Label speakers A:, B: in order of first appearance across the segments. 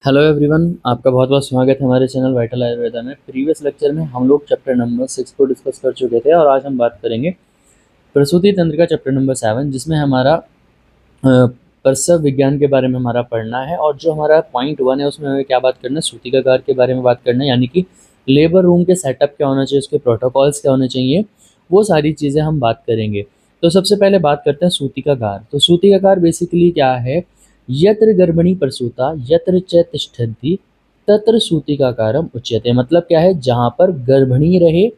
A: Hello everyone, आपका बहुत बहुत स्वागत है हमारे चैनल वाइटल आयुर्वेदा में। प्रीवियस लेक्चर में हम लोग चैप्टर नंबर 6 को डिस्कस कर चुके थे और आज हम बात करेंगे प्रसूति तंत्र का चैप्टर नंबर 7, जिसमें हमारा प्रसव विज्ञान के बारे में हमारा पढ़ना है। और जो हमारा पॉइंट 1 है उसमें हमें क्या बात करना है, सूतिकागार के बारे में बात करना है, यानी कि लेबर रूम के सेटअप क्या होना चाहिए, उसके प्रोटोकॉल्स क्या होने चाहिए, वो सारी चीज़ें हम बात करेंगे। तो सबसे पहले बात करते हैं सूतिकागार। तो सूतिकागार बेसिकली क्या है, यत्र गर्भिणी प्रसूता यत्र च तिष्ठन्ति तत्र सूतिकाकारम उच्यते। मतलब क्या है, जहाँ पर गर्भिणी रहे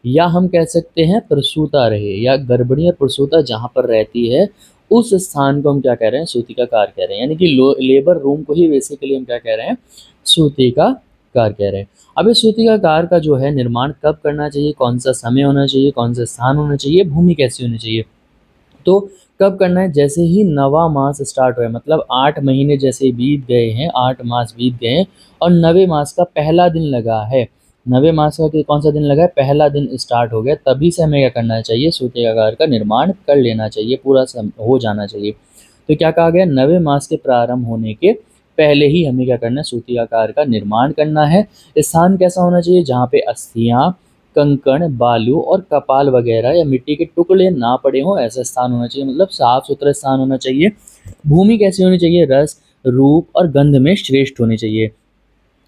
A: या हम कह सकते हैं प्रसूता रहे, या गर्भिणी और प्रसूता जहाँ पर रहती है उस स्थान को हम क्या कह रहे हैं, सूतिकाकार कह रहे हैं। यानी कि लेबर रूम को ही बेसिकली हम क्या कह रहे हैं, सूतिकाकार कह रहे हैं। अब इस सूतिकाकार का जो है निर्माण कब करना चाहिए, कौन सा समय होना चाहिए, कौन सा स्थान होना चाहिए, भूमि कैसी होनी चाहिए, तो कब करना है, जैसे ही नवा मास स्टार्ट हुआ है, मतलब 8 महीने जैसे बीत गए हैं, 8 मास बीत गए हैं और नवे मास का पहला दिन लगा है। नवे मास का कौन सा दिन लगा है, पहला दिन स्टार्ट हो गया, तभी से हमें क्या करना चाहिए, सूतिकागार का निर्माण कर लेना चाहिए, पूरा हो जाना चाहिए। तो क्या कहा गया, नवे मास के प्रारंभ होने के पहले ही हमें क्या करना है, सूतिकागार का निर्माण करना है। स्थान कैसा होना चाहिए, जहाँ पे अस्थियां, कंकड़, बालू और कपाल वगैरह या मिट्टी के टुकड़े ना पड़े हों, ऐसा स्थान होना चाहिए, मतलब साफ सुथरा स्थान होना चाहिए। भूमि कैसी होनी चाहिए, रस, रूप और गंध में श्रेष्ठ होनी चाहिए,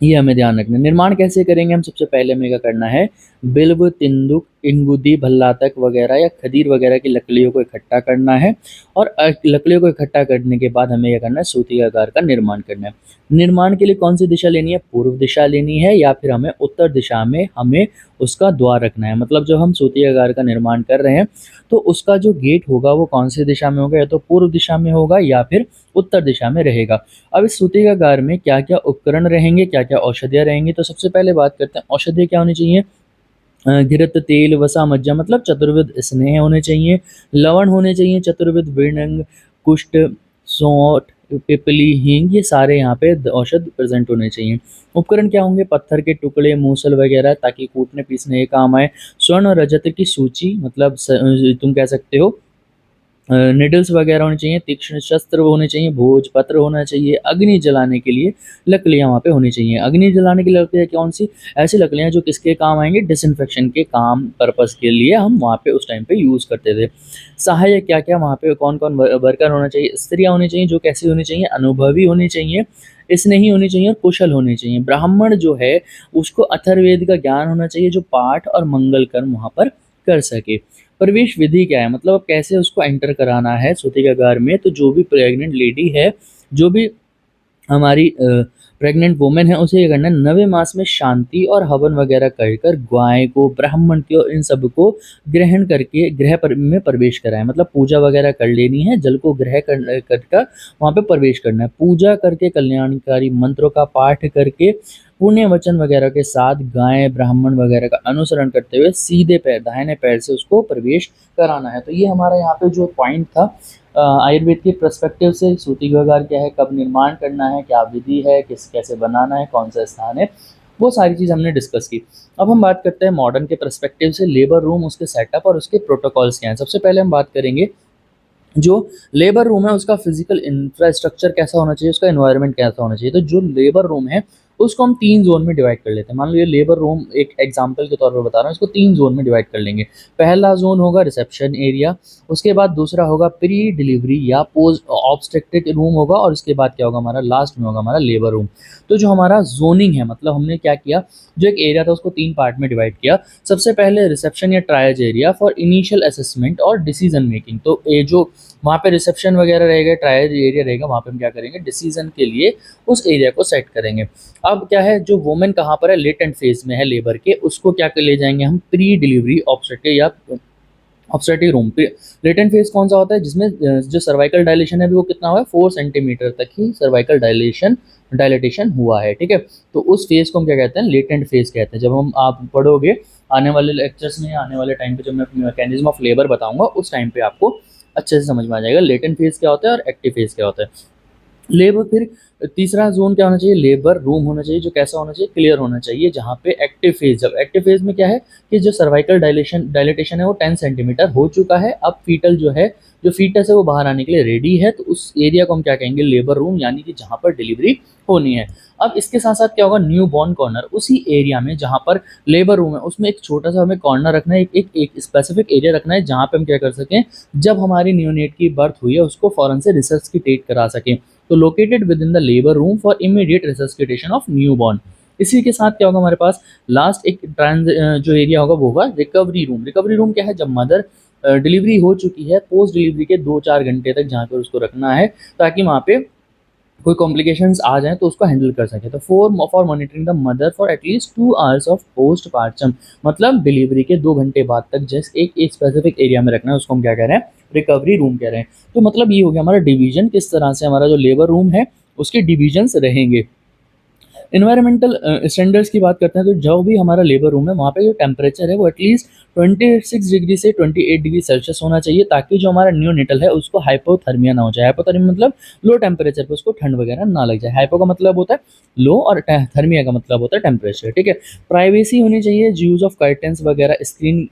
A: ये हमें ध्यान रखना है। निर्माण कैसे करेंगे हम, सबसे पहले हमें क्या करना है, बिल्व, तिंदुक, इंगुदी, भल्लातक वगैरह या खदीर वगैरह की लकड़ियों को इकट्ठा करना है। और लकड़ियों को इकट्ठा करने के बाद हमें क्या करना है, सूतिकागार का निर्माण करना है। निर्माण के लिए कौन सी दिशा लेनी है, पूर्व दिशा लेनी है या फिर हमें उत्तर दिशा में हमें उसका द्वार रखना है। मतलब जब हम सूतिकागार का निर्माण कर रहे हैं तो उसका जो गेट होगा वो कौन सी दिशा में होगा, या तो पूर्व दिशा में होगा या फिर उत्तर दिशा में रहेगा। अब इस सूतिकागार में क्या क्या उपकरण रहेंगे, क्या क्या औषधियाँ रहेंगी, तो सबसे पहले बात करते हैं औषधियाँ क्या होनी चाहिए। घृत, तेल, वसा, मज्जा, मतलब चतुर्विध स्नेह होने चाहिए। लवण होने चाहिए चतुर्विध, वृणंग, कुष्ठ, सौंठ, पिपली, हींग, ये सारे यहाँ पे औषध प्रेजेंट होने चाहिए। उपकरण क्या होंगे, पत्थर के टुकड़े, मूसल वगैरह, ताकि कूटने पीसने के काम आए। स्वर्ण और रजत की सूची, मतलब तुम कह सकते हो निडल्स वगैरह होनी चाहिए। तीक्ष्ण शस्त्र होने चाहिए, भोज पत्र होना चाहिए। अग्नि जलाने के लिए लकड़ियाँ वहाँ पे होनी चाहिए। अग्नि जलाने के लिए लकड़ियाँ कौन सी, ऐसी लकड़ियाँ जो किसके काम आएंगे, डिसइंफेक्शन के काम पर्पस के लिए हम वहाँ पे उस टाइम पे यूज़ करते थे। सहायक क्या क्या वहाँ पे कौन कौन वर्कर होना चाहिए, स्त्रियाँ होनी चाहिए जो कैसी होनी चाहिए, अनुभवी होनी चाहिए, स्नेही होनी चाहिए और कुशल होनी चाहिए। ब्राह्मण जो है उसको अथर्ववेद का ज्ञान होना चाहिए, जो पाठ और मंगल कर्म वहाँ पर कर सके। प्रवेश विधि क्या है, मतलब अब कैसे उसको एंटर कराना है सूतिकागार में। तो जो भी प्रेग्नेंट लेडी है, जो भी हमारी प्रेग्नेंट वुमेन है, उसे ये करना है, नवे मास में शांति और हवन वगैरह कर कर गाय को, ब्राह्मण को, इन सब को ग्रहण करके में प्रवेश कराएं। मतलब पूजा वगैरह कर लेनी है, जल को ग्रह कर वहाँ पे प्रवेश करना है। पूजा करके कल्याणकारी मंत्रों का पाठ करके पुण्य वचन वगैरह के साथ गाय, ब्राह्मण वगैरह का अनुसरण करते हुए सीधे पैर, दाहिने पैर से उसको प्रवेश कराना है। तो ये हमारा यहाँ पे जो पॉइंट था, आयुर्वेद के पर्सपेक्टिव से सूतिकागार क्या है, कब निर्माण करना है, क्या विधि है, किस कैसे बनाना है, कौन सा स्थान है, वो सारी चीज़ हमने डिस्कस की। अब हम बात करते हैं मॉडर्न के पर्सपेक्टिव से, लेबर रूम, उसके सेटअप और उसके प्रोटोकॉल्स क्या हैं। सबसे पहले हम बात करेंगे जो लेबर रूम है उसका फिजिकल इंफ्रास्ट्रक्चर कैसा होना चाहिए, उसका एनवायरनमेंट कैसा होना चाहिए। तो जो लेबर रूम है उसको हम 3 जोन में डिवाइड कर लेते हैं। मान लो ये लेबर रूम एक एग्जांपल के तौर पर बता रहा हूँ, इसको 3 जोन में डिवाइड कर लेंगे। पहला जोन होगा रिसेप्शन एरिया, उसके बाद दूसरा होगा प्री डिलीवरी या पोस्ट ऑब्स्टेट्रिक रूम होगा, और उसके बाद क्या होगा, हमारा लास्ट में होगा हमारा लेबर रूम। तो जो हमारा जोनिंग है, मतलब हमने क्या किया, जो एक एरिया था उसको 3 पार्ट में डिवाइड किया। सबसे पहले रिसेप्शन या triage area for initial assessment और डिसीजन मेकिंग। तो ये जो वहाँ पे रिसेप्शन वगैरह रहेगा, ट्रायल एरिया रहेगा, वहाँ पे हम क्या करेंगे, डिसीजन के लिए उस एरिया को सेट करेंगे। अब क्या है, जो वुमेन कहाँ पर है, लेटेंट फेज में है लेबर के, उसको क्या कर ले जाएंगे हम, प्री डिलीवरी ऑब्स्टेट्रिक या ऑब्स्टेट्रिक रूम पे। लेटेंट फेज कौन सा होता है, जिसमें जो सर्वाइकल डायलेशन है वो कितना हुआ है, 4 सेंटीमीटर तक ही सर्वाइकल डायलेटेशन हुआ है, ठीक है। तो उस फेज को हम क्या कहते हैं, लेटेंट फेज कहते हैं। जब हम आप पढ़ोगे आने वाले लेक्चर्स में, आने वाले टाइम पे जब मैं मैकेनिज्म ऑफ लेबर बताऊंगा, उस टाइम पे आपको अच्छे से समझ में आ जाएगा लेटेंट फेज क्या होता है और एक्टिव फेज क्या होता है। लेबर फिर तीसरा जोन क्या होना चाहिए, लेबर रूम होना चाहिए, जो कैसा होना चाहिए, क्लियर होना चाहिए, जहाँ पे एक्टिव फेज, जब एक्टिव फेज में क्या है कि जो सर्वाइकल डायलेटेशन है वो 10 सेंटीमीटर हो चुका है, अब फीटल जो है, जो फीटस है वो बाहर आने के लिए रेडी है, तो उस एरिया को हम क्या कहेंगे, लेबर रूम, यानी कि जहाँ पर डिलीवरी होनी है। अब इसके साथ साथ क्या होगा, न्यू बॉर्न कॉर्नर, उसी एरिया में जहाँ पर लेबर रूम है उसमें एक छोटा सा हमें कॉर्नर रखना है, एक स्पेसिफिक एरिया रखना है, जहाँ पे हम क्या कर सकें, जब हमारी न्यूनेट की बर्थ हुई है उसको फौरन से रिसर्सिटेट करा सकें। तो located within the labour room for immediate resuscitation of newborn. इसी के साथ क्या होगा हमारे पास, लास्ट एक जो एरिया होगा वो होगा रिकवरी रूम। रिकवरी रूम क्या है, जब मदर डिलीवरी हो चुकी है, पोस्ट डिलीवरी के 2-4 घंटे तक जहाँ पर उसको रखना है, ताकि वहाँ पे कोई कॉम्प्लिकेशंस आ जाएँ तो उसको हैंडल कर सके। तो for monitoring the mother for at least 2 hours of post partum, मतलब डिलीवरी के 2 घंटे बाद तक जस्ट एक स्पेसिफिक एरिया में रखना है, उसको हम क्या कह रहे हैं, रिकवरी रूम कह रहे हैं। तो मतलब ये हो गया हमारा डिवीजन, किस तरह से हमारा जो लेबर रूम है उसके डिवीजन्स रहेंगे। इन्वायरमेंटल स्टैंडर्ड्स की बात करते हैं, तो जो भी हमारा लेबर रूम है वहाँ पे जो टेम्परेचर है वो एटलीस्ट 26 डिग्री से 28 डिग्री सेल्सियस होना चाहिए, ताकि जो हमारा न्यूनेटल है उसको हाइपोथर्मिया ना हो जाए। हाइपोथर्मिया मतलब लो टेम्परेचर पे उसको ठंड वगैरह ना लग जाए। हाइपो का मतलब होता है लो, और थर्मिया का मतलब होता है टेम्परेचर, ठीक है। प्राइवेसी होनी चाहिए, यूज ऑफ कर्टन्स वगैरह, screen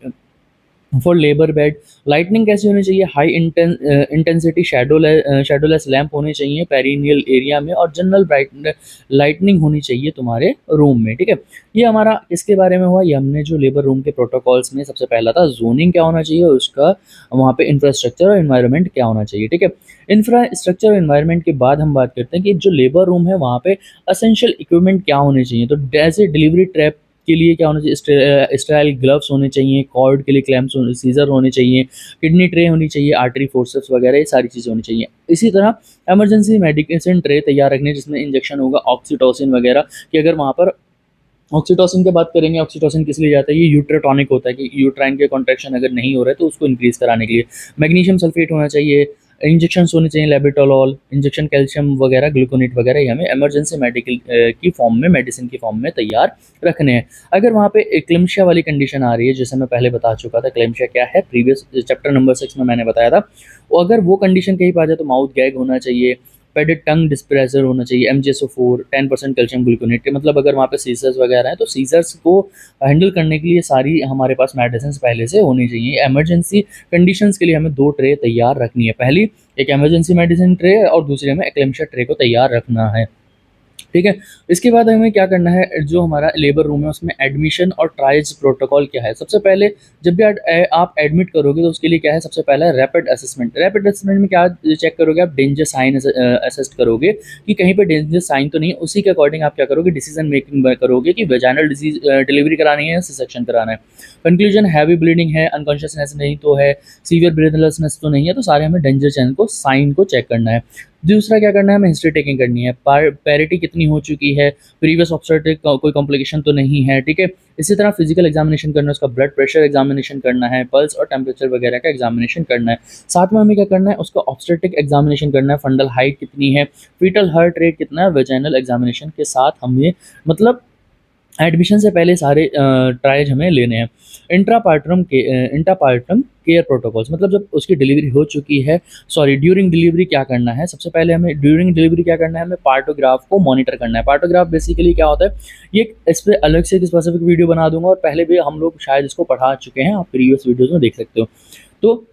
A: for labour bed. Lightning कैसी होनी चाहिए, हाई इंटेंसिटी शेडोलेस लैंप होने चाहिए पेरिनियल एरिया में, और जनरल ब्राइट लाइटनिंग होनी चाहिए तुम्हारे रूम में, ठीक है। ये हमारा किसके बारे में हुआ, ये हमने जो लेबर रूम के प्रोटोकॉल्स में सबसे पहला था जोनिंग क्या होना चाहिए उसका, वहाँ पे इंफ्रास्ट्रक्चर और एनवायरनमेंट क्या होना चाहिए, ठीक है। इंफ्रास्ट्रक्चर और एनवायरनमेंट के बाद हम बात करते हैं कि जो लेबर रूम है वहाँ पे असेंशियल इक्विपमेंट क्या होने चाहिए। तो जैसे डिलीवरी ट्रैप के लिए क्या होना चाहिए, स्टेराइल ग्लव्स होने चाहिए, कॉर्ड के लिए क्लैम्प्स, सीजर होने चाहिए, किडनी ट्रे होनी चाहिए, आर्टरी फोर्सेप्स वगैरह ये सारी चीज़ें होनी चाहिए। इसी तरह इमरजेंसी मेडिकेशन ट्रे तैयार रखने, जिसमें इंजेक्शन होगा ऑक्सीटोसिन वगैरह, कि अगर वहाँ पर ऑक्सीटोसिन की बात करेंगे, ऑक्सीटोसिन किस लिए जाता है, ये यूट्राटॉनिक होता है, कि यूट्राइन के कॉन्ट्रैक्शन अगर नहीं हो रहे तो उसको इंक्रीज कराने के लिए। मैग्नीशियम सल्फेट होना चाहिए, इंजेक्शन होने चाहिए, लेबेटोलॉल इंजेक्शन, कैल्शियम वगैरह, ग्लूकोनेट वगैरह, ये हमें इमरजेंसी मेडिकल की फॉर्म में, मेडिसिन की फॉर्म में तैयार रखने हैं। अगर वहाँ पे क्लेम्शिया वाली कंडीशन आ रही है, जैसे मैं पहले बता चुका था क्लेम्शिया क्या है, प्रीवियस चैप्टर नंबर 6 में मैंने बताया था, वो अगर वो कंडीशन कहीं पा जाए तो माउथ गैग होना चाहिए, पेडेड टंग डिस्प्रेसर होना चाहिए, MgSO4, 10% कैल्शियम ग्लूकोनेट, मतलब अगर वहाँ पे सीजर्स वगैरह हैं तो सीजर्स को हैंडल करने के लिए सारी हमारे पास मेडिसिन पहले से होनी चाहिए। इमरजेंसी कंडीशंस के लिए हमें 2 ट्रे तैयार रखनी है, पहली एक इमरजेंसी मेडिसिन ट्रे और दूसरे हमें एक्लेम्शिया ट्रे को तैयार रखना है, ठीक है। इसके बाद हमें क्या करना है, जो हमारा लेबर रूम है उसमें एडमिशन और ट्रायल्स प्रोटोकॉल क्या है। सबसे पहले जब भी आप एडमिट करोगे तो उसके लिए क्या है, सबसे पहला रैपिड असेसमेंट। रैपिड असेसमेंट में क्या चेक करोगे, आप डेंजर साइन असेस्ट करोगे कि कहीं पे डेंजर साइन तो नहीं, उसी के अकॉर्डिंग आप क्या करोगे, डिसीजन मेकिंग करोगे कि वेजाइनल डिजीज डिलीवरी करानी है या सी सेक्शन कराना है। कंक्लूजन, हैवी ब्लीडिंग है, अनकॉन्शियसनेस नहीं तो है, सीवियर ब्रेथलेसनेस तो नहीं है, तो सारे हमें डेंजर चैनल को साइन को चेक करना है। दूसरा क्या करना है, हमें हिस्ट्री टेकिंग करनी है, पैरिटी कितनी हो चुकी है, प्रीवियस ऑब्स्टेट्रिक कोई कॉम्प्लिकेशन तो नहीं है, ठीक है। इसी तरह फिजिकल एग्जामिनेशन करना है, उसका ब्लड प्रेशर एग्जामिनेशन करना है, पल्स और टेम्परेचर वगैरह का एग्जामिनेशन करना है। साथ में हमें क्या करना है, उसका ऑब्स्टेट्रिक एग्जामिनेशन करना है, फंडल हाइट कितनी है, फीटल हार्ट रेट कितना है, वेजाइनल एग्जामिनेशन के साथ हमें मतलब एडमिशन से पहले सारे ट्रायल्स हमें लेने हैं। इंट्रापार्टम केयर प्रोटोकॉल्स, मतलब जब उसकी डिलीवरी हो चुकी है, सॉरी ड्यूरिंग डिलीवरी क्या करना है, सबसे पहले हमें ड्यूरिंग डिलीवरी क्या करना है, हमें पार्टोग्राफ को मॉनिटर करना है। पार्टोग्राफ बेसिकली क्या होता है, ये इस पर अलग से एक स्पेसिफिक वीडियो बना दूंगा, और पहले भी हम लोग शायद इसको पढ़ा चुके हैं, आप प्रीवियस वीडियोज़ में देख सकते हो। तो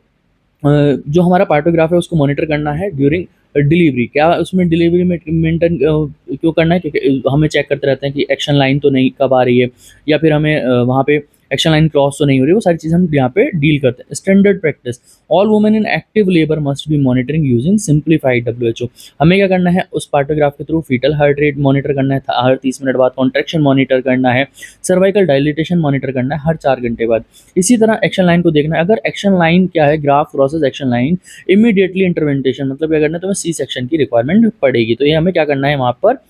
A: जो हमारा पार्टोग्राफ है उसको मॉनिटर करना है ड्यूरिंग डिलीवरी। क्या उसमें डिलीवरी में मेंटेन क्यों करना है, क्योंकि हमें चेक करते रहते हैं कि एक्शन लाइन तो नहीं कब आ रही है, या फिर हमें वहाँ पे एक्शन लाइन क्रॉस तो नहीं हो रही, वो सारी चीज़ हम यहाँ पे डील करते हैं। Standard practice, all women in active labour must be monitoring using simplified WHO। हमें क्या करना है, उस पार्टोग्राफ के through foetal heart rate monitor करना है, हर 30 मिनट बाद कॉन्ट्रैक्शन मॉनिटर करना है, सर्वाइकल डायलिटेशन मॉनिटर करना है हर 4 घंटे बाद। इसी तरह एक्शन लाइन को देखना है, अगर एक्शन लाइन क्या है, graph crosses action line, immediately intervention, मतलब क्या करना है, तुम्हें सी सेक्शन की रिक्वायरमेंट पड़ेगी। तो ये हमें क्या करना है, वहाँ पर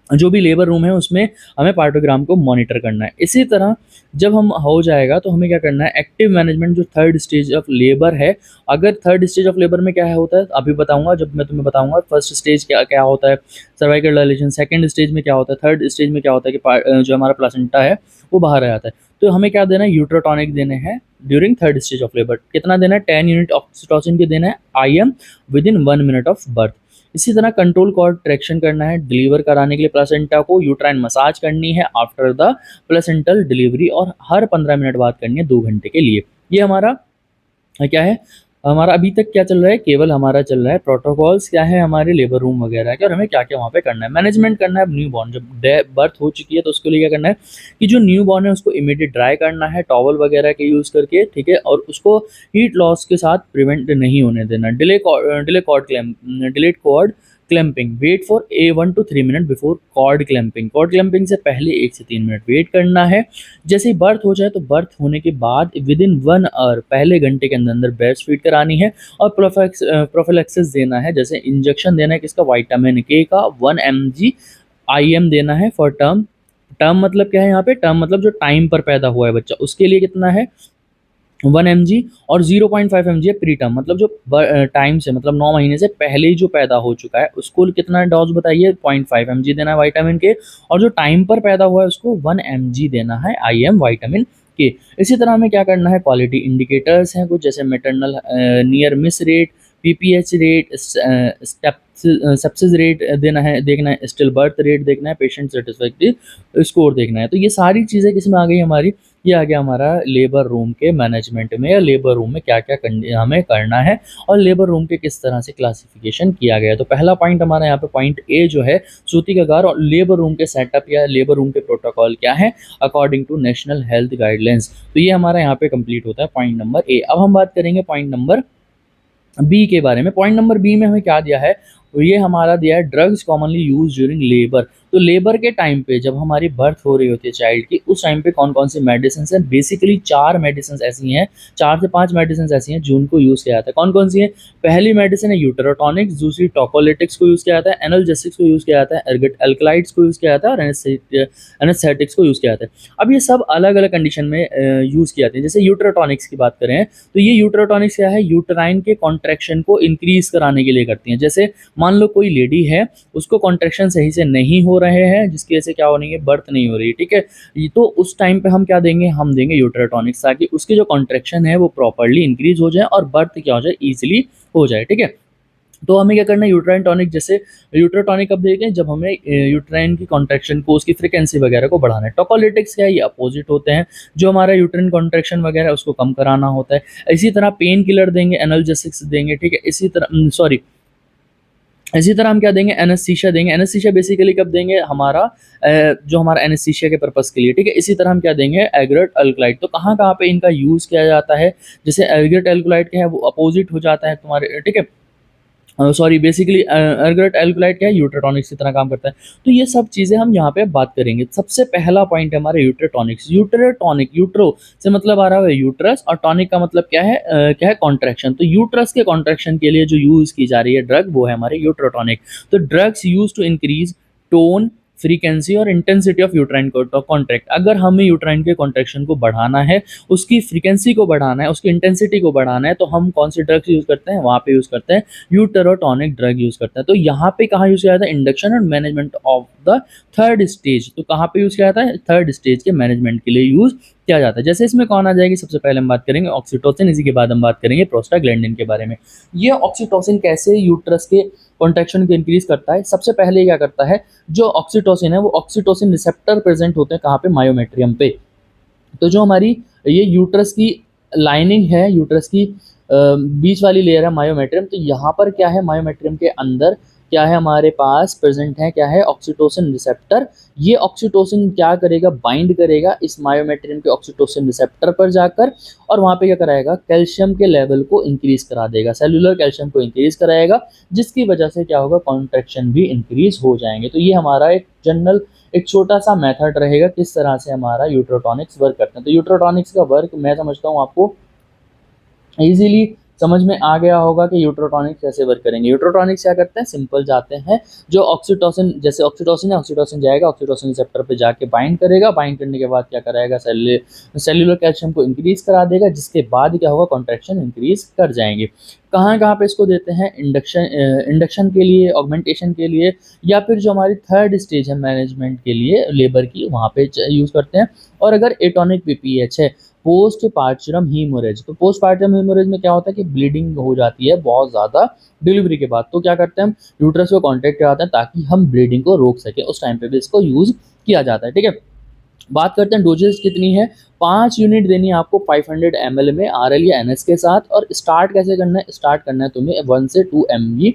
A: जो भी लेबर रूम है उसमें हमें पार्टोग्राम को मॉनिटर करना है। इसी तरह जब हम हो जाएगा तो हमें क्या करना है, एक्टिव मैनेजमेंट जो थर्ड स्टेज ऑफ लेबर है, अगर थर्ड स्टेज ऑफ लेबर में क्या है होता है अभी बताऊंगा, जब मैं तुम्हें बताऊंगा फर्स्ट स्टेज क्या क्या होता है, सर्वाइकल डायलेशन, सेकंड स्टेज में क्या होता है, थर्ड स्टेज में क्या होता है कि जो हमारा प्लासेंटा है वो बाहर आ जाता है। तो हमें क्या देना है, यूट्रोटॉनिक देने हैं during third stage of labour. कितना देना है, 10 यूनिट ऑक्सीटोसिन के देना है IM with in 1 minute of birth. इसी तरह कंट्रोल कॉन्ट्रैक्शन करना है डिलीवर कराने के लिए प्लेसेंटा को, यूट्राइन मसाज करनी है आफ्टर द प्लेसेंटल डिलीवरी और हर 15 मिनट बाद करनी है 2 घंटे के लिए। ये हमारा क्या है, हमारा अभी तक क्या चल रहा है, केवल हमारा चल रहा है प्रोटोकॉल्स क्या है हमारे लेबर रूम वगैरह के, और हमें क्या क्या वहाँ पे करना है। मैनेजमेंट करना है न्यू बॉर्न, जब बर्थ हो चुकी है तो उसके लिए क्या करना है कि जो न्यू बॉर्न है उसको इमीडिएट ड्राई करना है टॉवल वगैरह के यूज़ करके, ठीक है, और उसको हीट लॉस के साथ प्रिवेंट नहीं होने देना। Delayed cord clamping, wait for a 1 to 3 minute before cord clamping, cord clamping से पहले 1 से 3 मिनट वेट करना है। जैसे ही बर्थ हो जाए तो बर्थ होने के बाद विदिन 1 आवर पहले घंटे के अंदर अंदर ब्रेस्ट फीड करानी है और प्रोफिलैक्सिस देना है, जैसे इंजेक्शन देना है किसका, विटामिन के का 1 mg IM देना है फॉर टर्म। टर्म मतलब क्या है यहाँ पे, टर्म मतलब जो टाइम पर पैदा हुआ है बच्चा उसके लिए कितना है 1 mg, और 0.5 mg है प्री टर्म, मतलब जो टाइम से मतलब 9 महीने से पहले ही जो पैदा हो चुका है उसको कितना डोज बताइए 0.5 mg देना है विटामिन के, और जो टाइम पर पैदा हुआ है उसको 1 mg देना है IM विटामिन के। इसी तरह हमें क्या करना है, क्वालिटी इंडिकेटर्स हैं कुछ, जैसे maternal near miss rate, PPH rate, sepsis rate देना है, देखना है स्टिल बर्थ रेट देखना है, पेशेंट सेटिस्फैक्ट्री स्कोर देखना है। तो ये सारी चीज़ें किस में आ गई हमारी, ये आ गया हमारा लेबर रूम के मैनेजमेंट में, या लेबर रूम में क्या क्या हमें करना है और लेबर रूम के किस तरह से क्लासिफिकेशन किया गया है। तो पहला पॉइंट हमारा यहाँ पे पॉइंट ए जो है सूतिकागार और लेबर रूम के सेटअप या लेबर रूम के प्रोटोकॉल क्या है according to national health guidelines. तो ये हमारा यहाँ पे कंप्लीट होता है पॉइंट नंबर ए। अब हम बात करेंगे पॉइंट नंबर बी के बारे में। पॉइंट नंबर बी में हमें क्या दिया है, ये हमारा दिया है drugs commonly use during labour. तो लेबर के टाइम पे जब हमारी बर्थ हो रही होती है चाइल्ड की, उस टाइम पे कौन कौन सी मेडिसिन हैं, बेसिकली 4 मेडिसिन ऐसी हैं, 4 से 5 मेडिसिन ऐसी हैं जिनको यूज़ किया जाता है। कौन कौन सी है, पहली मेडिसिन है यूटेरोटॉनिक्स, दूसरी टोकोलिटिक्स को यूज़ किया जाता है, एनाल्जेसिक्स को यूज़ किया जाता है, एर्गेट एल्कलाइड्स को यूज़ किया जाता है, और एनेस्थेटिक्स को यूज़ किया जाता है। अब ये सब अलग अलग कंडीशन में यूज़ किए जाते हैं। जैसे यूटेरोटॉनिक्स की बात करें तो ये यूटेरोटॉनिक्स क्या है, यूटेराइन के कॉन्ट्रैक्शन को इंक्रीज कराने के लिए करती हैं। जैसे मान लो कोई लेडी है उसको कॉन्ट्रैक्शन सही से नहीं हो रहे हैं जिसकी वजह से क्या हो रही है, बर्थ नहीं हो रही है, ठीक है, तो उस टाइम पे हम क्या देंगे, हम देंगे यूटेरोटॉनिक्स, ताकि उसकी जो कॉन्ट्रैक्शन है वो प्रॉपर्ली इंक्रीज हो जाए और बर्थ क्या हो जाए, ईजिली हो जाए, ठीक है। तो हमें क्या करना है, यूट्राइन टॉनिक, जैसे यूट्राटॉनिक कब देखें, जब हमें यूट्राइन की कॉन्ट्रैक्शन को उसकी फ्रीक्वेंसी वगैरह को बढ़ाना है। टोकोलिटिक्स क्या है, ये अपोजिट होते हैं, जो हमारा यूट्राइन कॉन्ट्रैक्शन वगैरह है उसको कम कराना होता है। इसी तरह पेन किलर देंगे, एनाल्जेसिक्स देंगे, ठीक है। इसी तरह हम क्या देंगे, एनेस्थीसिया देंगे। एनेस्थीसिया बेसिकली कब देंगे, हमारा जो हमारा एनेस्थीसिया के पर्पस के लिए, ठीक है। इसी तरह हम क्या देंगे, एग्रेट अल्कलाइड। तो कहाँ कहाँ पे इनका यूज़ किया जाता है, जैसे एग्रेट अल्कलाइड क्या है वो अपोजिट हो जाता है तुम्हारे, ठीक है, बेसिकली एर्गोट एल्कलाइड क्या है, यूट्राटॉनिक्स की तरह काम करता है। तो ये सब चीज़ें हम यहाँ पे बात करेंगे। सबसे पहला पॉइंट है हमारा यूट्राटॉनिक्स। यूट्राटॉनिक, यूट्रो से मतलब आ रहा है यूट्रस, और टॉनिक का मतलब क्या है, क्या है, कॉन्ट्रैक्शन। तो यूट्रस के कॉन्ट्रैक्शन के लिए जो यूज़ की जा रही है ड्रग वो है हमारे यूट्राटॉनिक। तो drugs use to increase tone, frequency और इंटेंसिटी ऑफ यूट्राइन कॉन्ट्रैक्ट। अगर हमें यूट्राइन के कॉन्ट्रैक्शन को बढ़ाना है, उसकी फ्रीक्वेंसी को बढ़ाना है, उसकी इंटेंसिटी को बढ़ाना है, तो हम कौन से ड्रग्स यूज़ करते हैं, वहाँ पे यूज़ करते हैं यूटेरोटॉनिक ड्रग यूज़ करते हैं। तो यहाँ पे कहाँ यूज़ किया जाता है, induction and management of the third stage. तो कहाँ पे यूज़ किया जाता है, थर्ड स्टेज के मैनेजमेंट के लिए यूज़ किया जाता है। जैसे इसमें कौन आ जाएगी, सबसे पहले हम बात करेंगे ऑक्सीटोसिन, इसी के बाद हम बात करेंगे प्रोस्टाग्लैंडिन के बारे में। ये ऑक्सीटोसिन कैसे यूट्रस के कॉन्ट्रैक्शन को इंक्रीज करता है, सबसे पहले क्या करता है, जो ऑक्सीटोसिन है वो ऑक्सीटोसिन रिसेप्टर प्रेजेंट होते हैं कहाँ पे, मायोमेट्रियम पे। तो जो हमारी ये यूट्रस की लाइनिंग है, यूट्रस की बीच वाली लेयर है मायोमेट्रियम, तो यहाँ पर क्या है, मायोमेट्रियम के अंदर क्या है हमारे पास प्रेजेंट है, क्या है, ऑक्सीटोसिन रिसेप्टर। ये ऑक्सीटोसिन क्या करेगा, बाइंड करेगा इस मायोमेट्रियम के ऑक्सीटोसिन रिसेप्टर पर जाकर, और वहाँ पे क्या कराएगा, कैल्शियम के लेवल को इंक्रीज करा देगा, सेलुलर कैल्शियम को इंक्रीज कराएगा, जिसकी वजह से क्या होगा, कॉन्ट्रैक्शन भी इंक्रीज हो जाएंगे। तो ये हमारा एक जनरल एक छोटा सा मेथड रहेगा किस तरह से हमारा यूट्रोटॉनिक्स वर्क करते हैं। तो यूट्रोटॉनिक्स का वर्क मैं समझता हूँ आपको इजीली समझ में आ गया होगा कि यूट्रोटॉनिक्स कैसे वर्क करेंगे। यूट्रोटॉनिक्स क्या करते हैं, सिंपल जाते हैं, जो ऑक्सीटोसिन, जैसे ऑक्सीटोसिन है, ऑक्सीटोसिन जाएगा ऑक्सीटोसिन रिसेप्टर पे जाके बाइंड करेगा, बाइंड करने के बाद क्या कराएगा, सेल्युलर कैल्शियम को इंक्रीज करा देगा, जिसके बाद क्या होगा, कॉन्ट्रैक्शन इंक्रीज कर जाएंगे। कहाँ कहाँ पे इसको देते हैं, इंडक्शन के लिए, ऑगमेंटेशन के लिए, या फिर जो हमारी थर्ड स्टेज है मैनेजमेंट के लिए लेबर की, वहाँ पे यूज़ करते हैं। और अगर एटॉनिक पीपीएच है, पोस्ट पार्चरम हीमोरेज, तो पोस्ट पार्चरम हीमोरेज में क्या होता है कि ब्लीडिंग हो जाती है बहुत ज़्यादा डिलीवरी के बाद, तो क्या करते हैं हम यूट्रस को कॉन्टैक्ट कराते हैं ताकि हम ब्लीडिंग को रोक सकें, उस टाइम पे भी इसको यूज़ किया जाता है। ठीक है, बात करते हैं डोजेस कितनी है। 5 यूनिट देनी है आपको 500 ml में आरएल या एनएस के साथ। और स्टार्ट कैसे करना है, स्टार्ट करना है तुम्हें 1 से 2 mg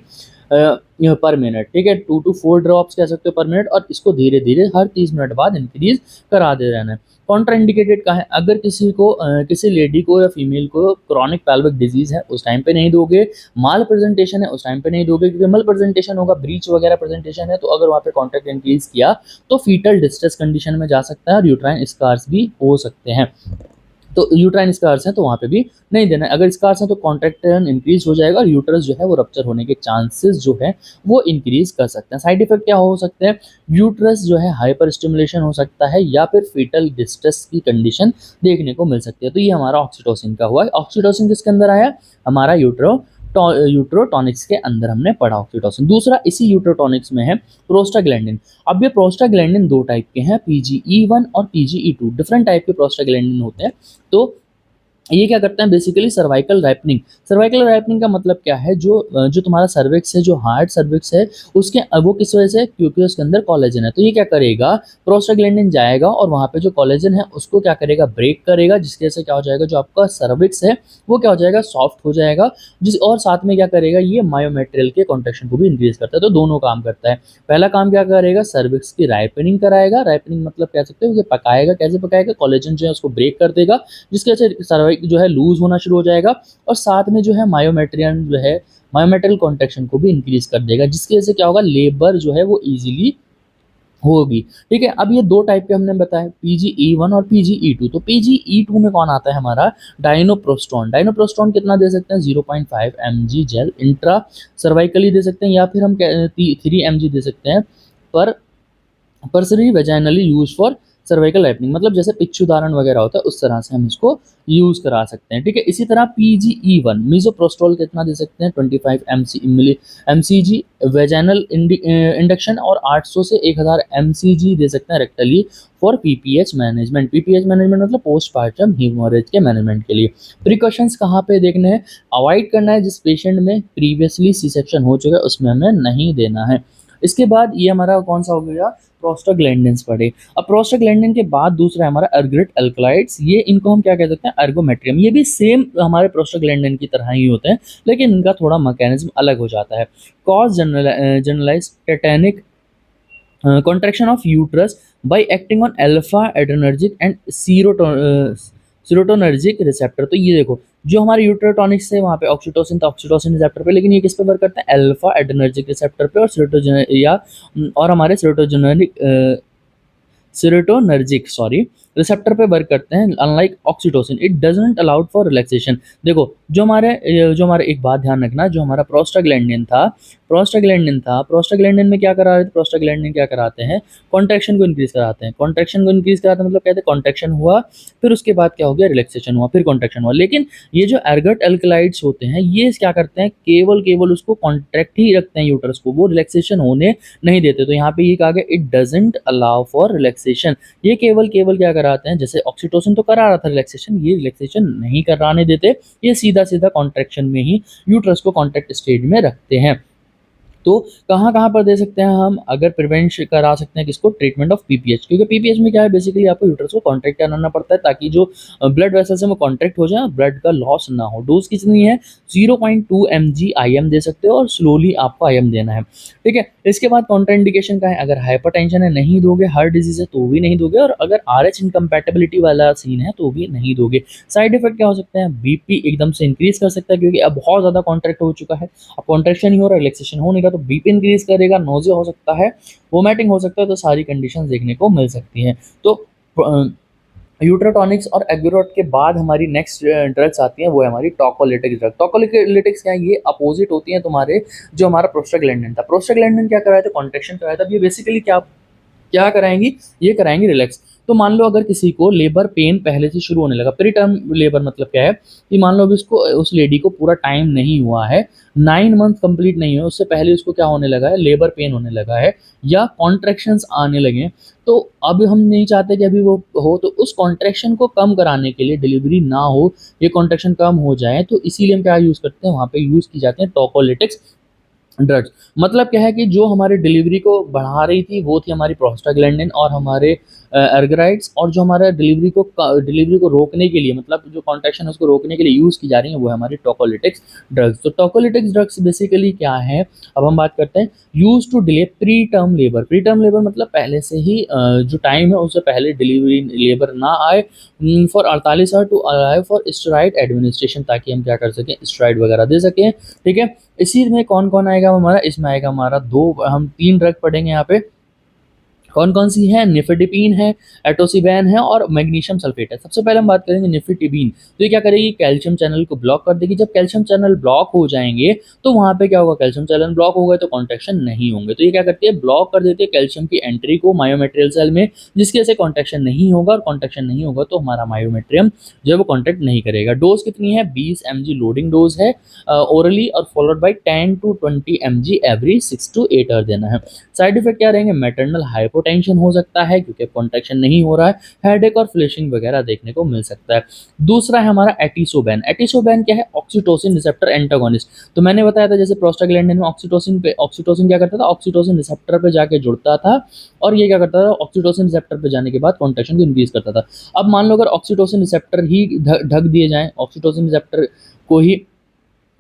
A: पर मिनट। ठीक है, 2 to 4 ड्रॉप्स कह सकते हो पर मिनट, और इसको धीरे धीरे हर 30 मिनट बाद इंक्रीज करा दे रहना है। कॉन्ट्रा इंडिकेटेड का है, अगर किसी को किसी लेडी को या फीमेल को क्रॉनिक पैल्विक डिजीज है उस टाइम पे नहीं दोगे, माल प्रेजेंटेशन है उस टाइम पे नहीं दोगे, क्योंकि मल प्रेजेंटेशन होगा, ब्रीच वगैरह प्रेजेंटेशन है, तो अगर वहाँ पे कॉन्ट्रैक्ट इंक्रीज किया तो फीटल डिस्ट्रेस कंडीशन में जा सकता है और यूट्राइन स्कार्स भी हो सकते हैं। तो यूट्राइन स्कार्स हैं तो वहाँ पे भी नहीं देना है। अगर स्कार्स हैं तो कॉन्ट्रैक्शन इंक्रीज हो जाएगा और यूट्रस जो है वो रप्चर होने के चांसेस जो है वो इंक्रीज कर सकते हैं। साइड इफेक्ट क्या हो सकते हैं, यूट्रस जो है हाइपर स्टिमुलेशन हो सकता है या फिर फीटल डिस्ट्रेस की कंडीशन देखने को मिल सकती है। तो ये हमारा ऑक्सीटोसिन का हुआ है। ऑक्सीटोसिन किसके अंदर आया, हमारा यूट्रोटॉनिक्स के अंदर हमने पढ़ा ऑक्सीटोसिन। दूसरा इसी यूट्रोटॉनिक्स में है प्रोस्टाग्लैंडिन। अब ये प्रोस्टाग्लैंडिन दो टाइप के हैं, PGE1 और PGE2, डिफरेंट टाइप के प्रोस्टाग्लैंडिन होते हैं। तो ये क्या करते हैं basically, cervical ripening. Cervical ripening का मतलब क्या है, जो तुम्हारा सर्विक्स है, जो हार्ड सर्विक्स है, उसके वो किस वजह से, क्योंकि उसके अंदर कोलेजन है। तो ये क्या करेगा, प्रोस्टाग्लैंडिन जाएगा और वहाँ पे जो कोलेजन है उसको क्या करेगा, ब्रेक करेगा, जिसकी वजह से क्या हो जाएगा, जो आपका सर्विक्स है वो क्या हो जाएगा, सॉफ्ट हो जाएगा। और साथ में क्या करेगा, ये मायोमेटेरियल के कॉन्ट्रैक्शन को भी इंक्रीज करता है। तो दोनों काम करता है। पहला काम क्या करेगा, सर्विक्स की राइपनिंग कराएगा। राइपनिंग मतलब कह सकते हो कि पकाएगा। कैसे पकाएगा, कोलेजन जो है उसको ब्रेक कर देगा, जिसकी वजह से सर्विक्स जो है लूज होना शुरू हो जाएगा, और साथ में जो है मायोमेटेरियल कॉन्ट्रैक्शन को भी इंक्रीज कर देगा, जिसकी वजह से क्या होगा, लेबर जो है वो इजीली होगी। ठीक है, अब ये दो टाइप के हमने बताए, PGE1 और PGE2। तो PGE2 में कौन आता है, हमारा डाइनोप्रोस्टोन। डाइनोप्रोस्टोन कितना दे सकते हैं, 0.5 mg जेल इंट्रा सर्वाइकली दे सकते हैं, या फिर हम 3 mg दे सकते हैं personally वेजाइनली use for cervical ripening. मतलब जैसे पिच्छुदारण वगैरह होता है उस तरह से हम इसको यूज करा सकते हैं। ठीक है, इसी तरह PGE1 मीजोप्रोस्टोल कितना दे सकते हैं, 25 mcg वेजाइनल इंडक्शन, और 800 से 1000 mcg दे सकते हैं रेक्टली for PPH management. PPH management मतलब पोस्टपार्टम हीमोरेज के मैनेजमेंट के लिए। प्रिकॉशंस कहाँ पे देखने हैं, अवॉइड करना है जिस पेशेंट में प्रीवियसली सी सेक्शन हो चुका है उसमें हमें नहीं देना है। इसके बाद ये हमारा कौन सा हो गया, प्रोस्टाग्लैंडिन्स पढ़े। अब प्रोस्टाग्लैंडिन के बाद दूसरा है हमारा अर्गरेट अल्कलॉइड्स। ये इनको हम क्या कह सकते हैं, अर्गोमेट्रियम। ये भी सेम हमारे प्रोस्टाग्लैंडिन की तरह ही होते हैं, लेकिन इनका थोड़ा मैकेनिज्म अलग हो जाता है। Cause generalize tetanic contraction of uterus by acting on alpha adrenergic and serotonergic receptor। तो ये देखो, जो हमारे यूट्रोटॉनिक्स है वहाँ पे ऑक्सीटोसिन था, ऑक्सीटोसिन रिसेप्टर पे, लेकिन ये किस पे वर्क करता है, अल्फा एड्रेनर्जिक रिसेप्टर पे और हमारे सेरोटोनर्जिक रिसेप्टर पे वर्क करते हैं। Unlike oxytocin it doesn't allowed for relaxation. देखो, जो हमारे एक बात ध्यान रखना, जो हमारा प्रोस्टाग्लैंडिन में क्या करा रहे थे, प्रोस्टाग्लैंडिन क्या कराते हैं, कॉन्ट्रैक्शन को इंक्रीज कराते हैं। मतलब कहते हैं कॉन्ट्रैक्शन हुआ, फिर उसके बाद क्या हो गया, रिलैक्सेशन हुआ, फिर कॉन्ट्रैक्शन हुआ। लेकिन ये जो एर्गट अल्कलाइड्स होते हैं ये क्या करते हैं, केवल उसको कॉन्ट्रैक्ट ही रखते हैं यूट्रस को, वो रिलैक्सेशन होने नहीं देते। तो यहाँ पे ये कहा गया it doesn't allow for relaxation. ये केवल क्या कराते हैं, जैसे ऑक्सीटोसिन तो करा रहा था रिलैक्सेशन, ये रिलैक्सेशन नहीं कराने देते, ये सीधा कॉन्ट्रैक्शन में ही यूट्रस को कॉन्ट्रैक्ट स्टेज में रखते हैं। तो कहाँ पर दे सकते हैं हम, अगर प्रिवेंट करा सकते हैं किसको, ट्रीटमेंट ऑफ PPH। क्योंकि PPH में क्या है, बेसिकली आपको यूट्रस को कॉन्ट्रैक्ट कराना पड़ता है ताकि जो ब्लड वेसल्स है वो कॉन्ट्रैक्ट हो जाए, ब्लड का लॉस ना हो। डोज कितनी है, 0.2 mg IM दे सकते हो, और स्लोली आपको IM देना है। ठीक है, इसके बाद कॉन्ट्राइंडिकेशन का है, अगर हाइपरटेंशन है नहीं दोगे, हार्ट डिजीज है तो भी नहीं दोगे, और अगर RH इनकम्पैटिबिलिटी वाला सीन है तो भी नहीं दोगे। साइड इफेक्ट क्या हो सकते हैं, BP एकदम से इंक्रीज कर सकता है, क्योंकि अब बहुत ज़्यादा कॉन्ट्रैक्ट हो चुका है, अब कॉन्ट्रैक्शन ही हो रहा है, रिलैक्सेशन हो नहीं रहा, तो BP इंक्रीज करेगा, नोजिया हो सकता है, वोमिटिंग हो सकता है, तो सारी कंडीशन देखने को मिल सकती हैं। तो यूट्रोटॉनिक्स और एग्रोट के बाद हमारी नेक्स्ट ड्रग्स आती हैं, वो है हमारी टोकोलिटिक ड्रग। टोकोलिटिक्स क्या है, ये अपोजिट होती हैं तुम्हारे जो हमारा प्रोस्टाग्लैंडिन था। प्रोस्टाग्लैंडिन क्या कराया था, कॉन्ट्रैक्शन कराया था। ये बेसिकली क्या कराएंगी, ये कराएंगी रिलैक्स। तो मान लो अगर किसी को लेबर पेन पहले से शुरू होने लगा, प्री टर्म लेबर मतलब क्या है कि मान लो अभी उसको, उस लेडी को पूरा टाइम नहीं हुआ है, 9 मंथ कंप्लीट नहीं हुआ, उससे पहले उसको क्या होने लगा है, लेबर पेन होने लगा है या कॉन्ट्रैक्शंस आने लगे हैं, तो अब हम नहीं चाहते कि अभी वो हो, तो उस कॉन्ट्रैक्शन को कम कराने के लिए, डिलीवरी ना हो, ये कॉन्ट्रैक्शन कम हो जाए, तो इसीलिए हम क्या यूज़ करते हैं, वहाँ पे यूज़ की जाते हैं टोकोलिटिक्स ड्रग्स। मतलब क्या है कि जो हमारे डिलीवरी को बढ़ा रही थी वो थी हमारी प्रोस्टाग्लैंडिन और हमारे एर्गराइड्स, और जो हमारा डिलीवरी को रोकने के लिए, मतलब जो कॉन्ट्रैक्शन है उसको रोकने के लिए यूज़ की जा रही है, वो है हमारी टोकोलिटिक्स ड्रग्स। तो टोकोलिटिक्स ड्रग्स बेसिकली क्या है, अब हम बात करते हैं, use to delay pre term labour. Pre term labour मतलब पहले से ही जो टाइम है उससे पहले डिलीवरी लेबर ना आए, for 48 hour to allow for steroid administration, ताकि हम क्या कर सकें, स्टेरॉइड वगैरह दे सकें। ठीक है, इसी में कौन कौन आएगा हमारा, इसमें आएगा हमारा हम 3 ड्रग पढ़ेंगे यहाँ पे, कौन कौन सी है, निफेटिपिन है, एटोसिबैन है और मैग्नीशियम सल्फेट है। सबसे पहले हम बात करेंगे निफेटिपिन, तो ये क्या करेगी, कैल्शियम चैनल को ब्लॉक कर देगी। जब कैल्शियम चैनल ब्लॉक हो जाएंगे तो वहाँ पे क्या होगा, कैल्शियम चैनल ब्लॉक हो गए तो कॉन्ट्रैक्शन नहीं होंगे, तो ये क्या करती है, ब्लॉक कर देती है कैल्शियम की एंट्री को मायोमेट्रियल सेल में, जिसकी वजह से कॉन्ट्रैक्शन नहीं होगा, और कॉन्ट्रैक्शन नहीं होगा तो हमारा मायोमेट्रियम जो है वो कॉन्ट्रैक्ट नहीं करेगा। डोज कितनी है, 20 mg लोडिंग डोज है ओरली, और followed by 10 to 20 mg every 6 to 8 hour देना है। साइड इफेक्ट क्या रहेंगे, मैटरनल हाइपोटेंशन हो सकता है क्योंकि कॉन्ट्रैक्शन नहीं हो रहा है, हेडेक और फ्लैशिंग वगैरह देखने को मिल सकता है। दूसरा है हमारा एटिसोबैन। एटिसोबैन क्या है, ऑक्सीटोसिन रिसेप्टर एंटागोनिस्ट। तो मैंने बताया था जैसे प्रोस्टाग्लैंडिन में ऑक्सीटोसिन क्या करता था, ऑक्सीटोसिन रिसेप्टर पे जाके जुड़ता था, और ये क्या करता था, ऑक्सीटोसिन रिसेप्टर पे जाने के बाद कॉन्ट्रैक्शन को इंक्रीज करता था। अब मान लो अगर ऑक्सीटोसिन रिसेप्टर ही ढक दिए जाएं, ऑक्सीटोसिन रिसेप्टर को ही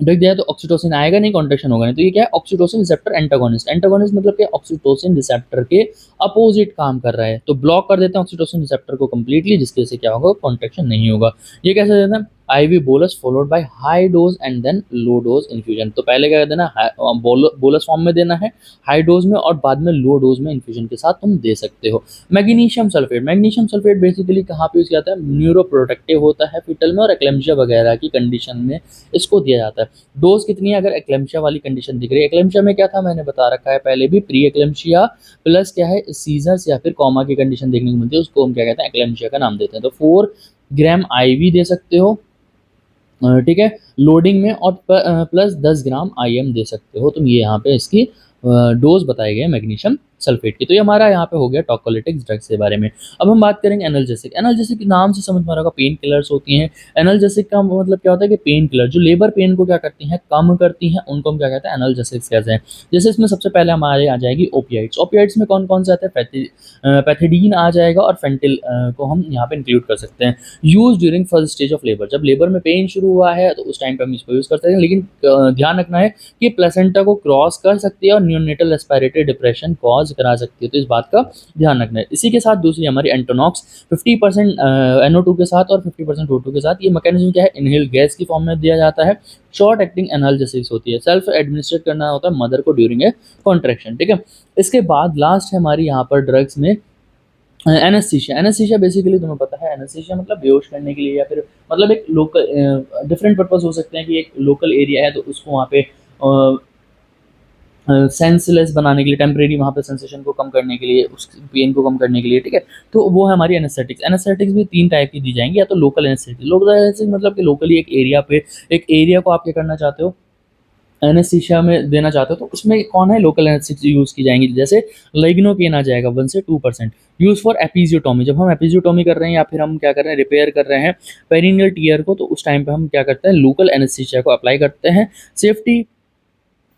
A: ढक दिया तो ऑक्सीटोसिन आएगा नहीं, कॉन्ट्रैक्शन होगा नहीं, तो ये क्या है, ऑक्सीटोसिन रिसेप्टर एंटागोनिस्ट। एंटागोनिस्ट मतलब क्या, ऑक्सीटोसिन रिसेप्टर के अपोजिट काम कर रहा है, तो ब्लॉक कर देते हैं ऑक्सीटोसिन रिसेप्टर को कंप्लीटली, जिसकी वजह से क्या होगा, कॉन्ट्रैक्शन नहीं होगा। ये कैसे देते हैं, IV bolus followed by high dose and then low dose infusion. तो पहले क्या देना, बोलस फॉर्म में देना है, हाई डोज में, और बाद में लो डोज में इन्फ्यूजन के साथ तुम दे सकते हो। Magnesium sulphate, magnesium sulphate basically कहाँ पे यूज किया जाता है, न्यूरो प्रोटेक्टिव होता है फीटल में, और एक्लेम्शिया वगैरह की कंडीशन में इसको दिया जाता है। डोज कितनी है, अगर एक्लेम्शिया वाली कंडीशन दिख रही है, एक्लेम्शिया में क्या था मैंने बता रखा है पहले भी, प्री एक्लेम्शिया प्लस क्या है, सीजर्स या फिर कॉमा की कंडीशन देखने को मिलती है, उसको हम क्या कहते हैं, एक्लेम्शिया का नाम देते हैं। तो 4 ग्राम आईवी दे सकते हो, ठीक है, लोडिंग में, और प्लस 10 ग्राम IM दे सकते हो तुम। ये यहाँ पे इसकी डोज बताए गए मैग्नीशियम सल्फेट की। तो ये हमारा यहाँ पे हो गया टोकोलिटिक्स ड्रग्स के बारे में। अब हम बात करेंगे एनाल्जेसिक। एनाल्जेसिक नाम से समझ में आ रहा होगा, पेन किलर्स होती हैं। एनाल्जेसिक का मतलब क्या होता है कि पेन किलर जो लेबर पेन को क्या करती हैं, कम करती हैं, उनको हम क्या कहते हैं, एनाल्जेसिक्स कहते हैं। जैसे इसमें सबसे पहले हमारे आ जाएगी ओपियाइड्स। ओपियाइड्स में कौन कौन से आते हैं, पैथिडीन आ जाएगा, और फेंटिल को हम यहाँ पे इंक्लूड कर सकते हैं। Use during first stage of labour, जब लेबर में पेन शुरू हुआ है तो उस टाइम पे हम इसको यूज कर सकते हैं, लेकिन ध्यान रखना है कि प्लेसेंटा को क्रॉस कर सकती है और न्यूनेटल रेस्पिरेटरी डिप्रेशन कॉज करा सकती है, तो इस बात का ध्यान रखना है। इसी के साथ दूसरी हमारी एंटोनॉक्स 50% NO2 के साथ और 50% O2 के साथ। ये मैकेनिज्म क्या है, इनहेल गैस की फॉर्म में दिया जाता है। शॉर्ट एक्टिंग एनाल्जेसिक्स होती है, सेल्फ एडमिनिस्ट्रेट करना होता है मदर को ड्यूरिंग ए कॉन्ट्रैक्शन, ठीक है। इसके बाद लास्ट है हमारी यहाँ पर ड्रग्स में एनेस्थीसिया। एनेस्थीसिया बेसिकली तुम्हें पता है, एनेस्थीसिया मतलब बेहोश करने के लिए, या फिर मतलब एक लोकल डिफरेंट पर्पस हो सकते हैं कि एक लोकल एरिया है तो उसको वहाँ पे सेंसलेस बनाने के लिए, टेम्परेरी वहाँ पे सेंसेशन को कम करने के लिए, उस पेन को कम करने के लिए, ठीक है। तो वो है हमारी एनेस्थेटिक्स। एनेस्थेटिक्स भी 3 टाइप की दी जाएंगी, या तो लोकल एनेस्थेटिक। लोकल एनेस्थेटिक मतलब कि लोकली एक एरिया पे, एक एरिया को आप क्या करना चाहते हो, एनेस्थीसिया में देना चाहते हो, तो उसमें कौन है, लोकल एनेस्थेटिक्स यूज़ की जाएंगी। जैसे लिग्नोकेन आ जाएगा 1 से 2%। यूज़ फॉर एपिजियोटोमी, जब हम एपिजियोटोमी कर रहे हैं या फिर हम क्या कर रहे हैं, रिपेयर कर रहे हैं पेरिनियल टीयर को, तो उस टाइम पे हम क्या करते हैं, लोकल एनेस्थीसिया को अप्लाई करते हैं। सेफ्टी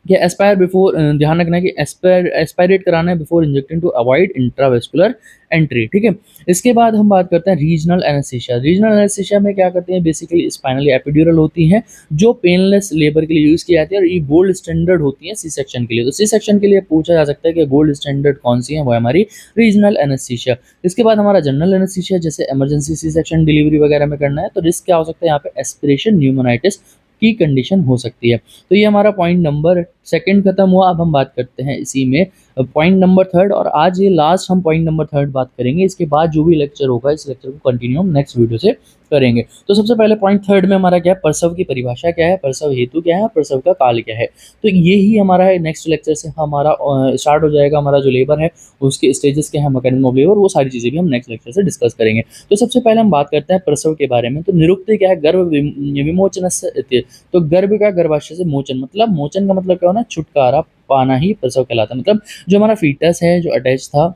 A: या एस्पायर बिफोर, ध्यान रखना है कि एस्पायरेट कराना है before injecting to avoid intravascular entry, ठीक है। इसके बाद हम बात करते हैं रीजनल एनेस्थीसिया। रीजनल एनेस्थीसिया में क्या करते हैं, बेसिकली स्पाइनल एपिड्यूरल होती हैं जो पेनलेस लेबर के लिए यूज़ की जाती है, और ये गोल्ड स्टैंडर्ड होती है सी सेक्शन के लिए। तो सी सेक्शन के लिए पूछा जा सकता है कि गोल्ड स्टैंडर्ड कौन सी है, वो है हमारी रीजनल एनेस्थीसिया। इसके बाद हमारा जनरल एनेस्थीसिया, जैसे इमरजेंसी सी सेक्शन डिलीवरी वगैरह में करना है, तो रिस्क क्या हो सकता है यहाँ पे, एस्पिरेशन न्यूमोनाइटिस की कंडीशन हो सकती है। तो ये हमारा पॉइंट नंबर 2 खत्म हुआ। अब हम बात करते हैं इसी में पॉइंट नंबर थर्ड, और आज ये लास्ट हम पॉइंट नंबर थर्ड बात करेंगे। इसके बाद जो भी लेक्चर होगा इस लेक्चर को कंटिन्यू हम नेक्स्ट वीडियो से करेंगे। तो सबसे पहले पॉइंट थर्ड में हमारा क्या है, प्रसव की परिभाषा क्या है, प्रसव हेतु क्या है, प्रसव का काल क्या है। तो ये ही हमारा है, नेक्स्ट लेक्चर से हमारा स्टार्ट हो जाएगा हमारा जो लेबर है उसके स्टेजेस क्या है, मैकेनिज्म ऑफ लेबर, वो सारी चीज़ें भी हम नेक्स्ट लेक्चर से डिस्कस करेंगे। तो सबसे पहले हम बात करते हैं प्रसव के बारे में। तो निरुक्ति क्या है, गर्भ विमोचन से, तो गर्भ का गर्भाशय से मोचन, मतलब मोचन का मतलब क्या होना, छुटकारा पाना ही प्रसव कहलाता है। मतलब जो हमारा फीटस है जो अटैच था,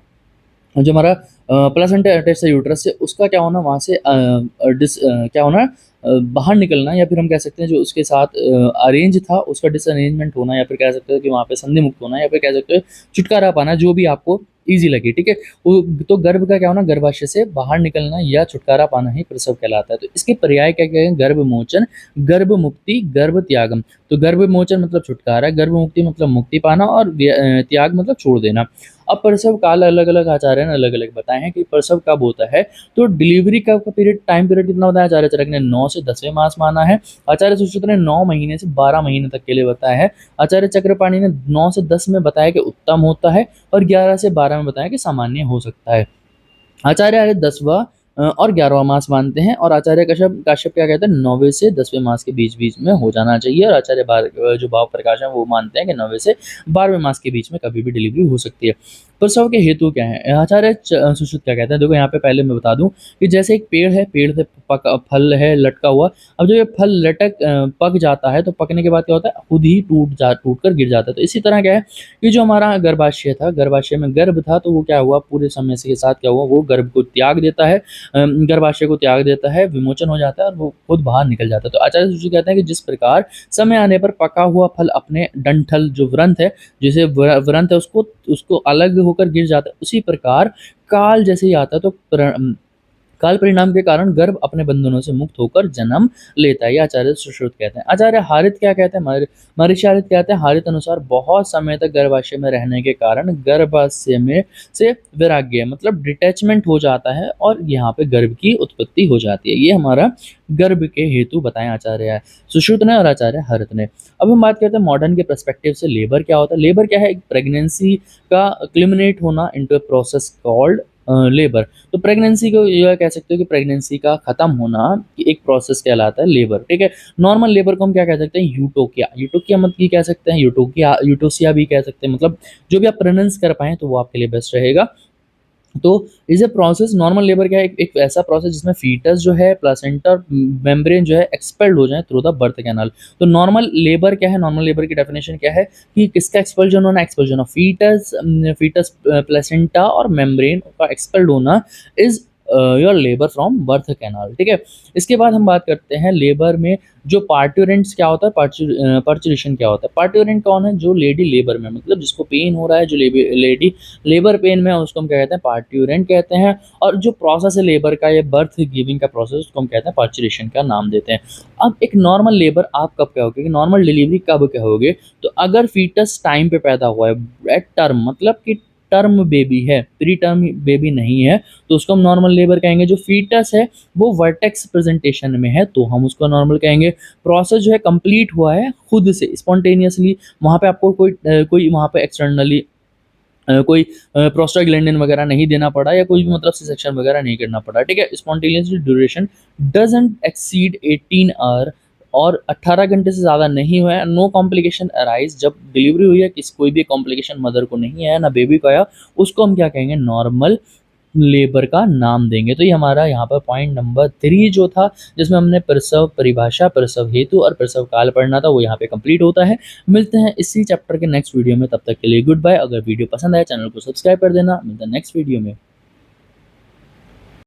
A: जो हमारा प्लेसेंटा अटैच था यूट्रस से, उसका क्या होना, वहाँ से क्या होना, बाहर निकलना, या फिर हम कह सकते हैं जो उसके साथ अरेंज था उसका डिसअरेंजमेंट होना, या फिर कह सकते हो कि वहाँ पे संधि मुक्त होना, या फिर कह सकते हो छुटकारा पाना, जो भी आपको ईजी लगे, ठीक है। तो गर्भ का क्या होना, गर्भाशय से बाहर निकलना या छुटकारा पाना ही प्रसव कहलाता है। तो इसके पर्याय क्या क्या है, गर्भ मोचन, गर्भ मुक्ति, गर्भ त्यागम। तो गर्भ मोचन मतलब छुटकारा, गर्भ मुक्ति मतलब मुक्ति पाना, और त्याग मतलब छोड़ देना। अब प्रसव काल अलग अलग आचार्य ने अलग अलग बताए हैं कि प्रसव कब होता है। तो डिलीवरी का पीरियड, टाइम पीरियड कितना होता है, आचार्य चरक ने 9 से 10वें मास माना है। आचार्य सुश्रुत ने 9 महीने से 12 महीने तक के लिए बताया है। आचार्य चक्रपाणि ने 9 से 10 में बताया कि उत्तम होता है, और 11 से 12 में बताया कि सामान्य हो सकता है। आचार्य आर्य 10वां और 11वां मास मानते हैं, और आचार्य कश्यप काश्यप क्या कहते हैं, 9वें से 10वें मास के बीच बीच में हो जाना चाहिए। और आचार्य जो भाव प्रकाश है वो मानते हैं कि 9वें से 12वें मास के बीच में कभी भी डिलीवरी हो सकती है। प्रसव के हेतु क्या है, आचार्य सुश्रुत क्या कहते हैं, देखो यहाँ पे पहले मैं बता दूं कि जैसे एक पेड़ है, पेड़ से फल है लटका हुआ, अब जब ये फल पक जाता है तो पकने के बाद क्या होता है, खुद ही टूट कर गिर जाता है। तो इसी तरह क्या है कि जो हमारा गर्भाशय था, गर्भाशय में गर्भ था, तो वो क्या हुआ, पूरे समय के साथ क्या हुआ, वो गर्भ को त्याग देता है, गर्भाशय को त्याग देता है, विमोचन हो जाता है, और वो खुद बाहर निकल जाता है। तो आचार्य सुश्रुत कहते हैं कि जिस प्रकार समय आने पर पका हुआ फल अपने डंठल जो व्रंत है, जैसे व्रंत है उसको अलग होकर गिर जाता है, उसी प्रकार काल जैसे ही आता है तो काल परिणाम के कारण गर्भ अपने बंधनों से मुक्त होकर जन्म लेता है। ये आचार्य सुश्रुत कहते हैं। आचार्य हारित क्या कहते हैं, महर्षि हारित कहते हैं, हारित अनुसार बहुत समय तक गर्भाशय में रहने के कारण गर्भाशय में से वैराग्य मतलब डिटैचमेंट हो जाता है, और यहाँ पे गर्भ की उत्पत्ति हो जाती है। ये हमारा गर्भ के हेतु बताएं आचार्य सुश्रुत ने और आचार्य हरित ने। अब हम बात करते हैं मॉडर्न के पर्सपेक्टिव से लेबर क्या होता है। लेबर क्या है, एक प्रेगनेंसी का क्लिमिनेट होना into a process called labour. तो प्रेगनेंसी को यह कह सकते हो कि प्रेगनेंसी का खत्म होना एक प्रोसेस कहलाता है लेबर, ठीक है। नॉर्मल लेबर को हम क्या कह सकते हैं, यूटोकिया, यूटोकिया मतलब की कह सकते हैं, यूटोसिया भी कह सकते हैं, मतलब जो भी आप प्रोनाउंस कर पाएं तो वो आपके लिए बेस्ट रहेगा। तो is a process, normal labour क्या है, एक ऐसा प्रोसेस जिसमें फीटस जो है, प्लासेंटा मेम्ब्रेन जो है एक्सपेल्ड हो जाए थ्रू द बर्थ कैनाल। तो नॉर्मल लेबर क्या है, नॉर्मल लेबर की डेफिनेशन क्या है कि किसका एक्सपल्जन होना, एक्सपल्जन ऑफ फीटस प्लेसेंटा और मेम्ब्रेन का एक्सपेल्ड होना is your labour from birth canal, ठीक है। इसके बाद हम बात करते हैं लेबर में जो पार्ट्यूरेंट्स क्या होता है, पार्चुरेशन क्या होता है। पार्ट्यूरेंट कौन है, जो लेडी लेबर में, मतलब जिसको पेन हो रहा है, जो लेडी लेबर पेन में, उसको हम क्या कहते हैं, पार्ट्यूरेंट कहते हैं। और जो प्रोसेस है लेबर का, ये बर्थ गिविंग का प्रोसेस, उसको हम कहते हैं पार्चुरेशन का नाम देते हैं। अब एक नॉर्मल लेबर आप कब कहोगे, कि नॉर्मल डिलीवरी कब कहोगे, तो अगर फीटस टाइम पे पैदा हुआ है एट टर्म, मतलब कि टर्म बेबी है, प्री टर्म बेबी नहीं है, तो उसको हम नॉर्मल लेबर कहेंगे। जो फीटस है वो वर्टेक्स प्रेजेंटेशन में है तो हम उसको नॉर्मल कहेंगे। प्रोसेस जो है कंप्लीट हुआ है खुद से स्पॉन्टेनियसली, वहाँ पे आपको कोई वहाँ पे एक्सटर्नली कोई प्रोस्टाग्लैंडिन वगैरह नहीं देना पड़ा, या कोई भी मतलब सी सेक्शन वगैरह नहीं करना पड़ा, ठीक है। Spontaneously duration doesn't exceed 18 hour, और 18 घंटे से ज़्यादा नहीं हुआ है। नो कॉम्प्लिकेशन अराइज, जब डिलीवरी हुई है कोई भी कॉम्प्लिकेशन मदर को नहीं आया ना बेबी को आया, उसको हम क्या कहेंगे, नॉर्मल लेबर का नाम देंगे। तो ये हमारा यहाँ पर पॉइंट नंबर 3 जो था, जिसमें हमने प्रसव परिभाषा, प्रसव हेतु और प्रसव काल पढ़ना था, वो यहाँ पे कंप्लीट होता है। मिलते हैं इसी चैप्टर के नेक्स्ट वीडियो में, तब तक के लिए गुड बाय। अगर वीडियो पसंद आए चैनल को सब्सक्राइब कर देना। मिलते हैं नेक्स्ट वीडियो में।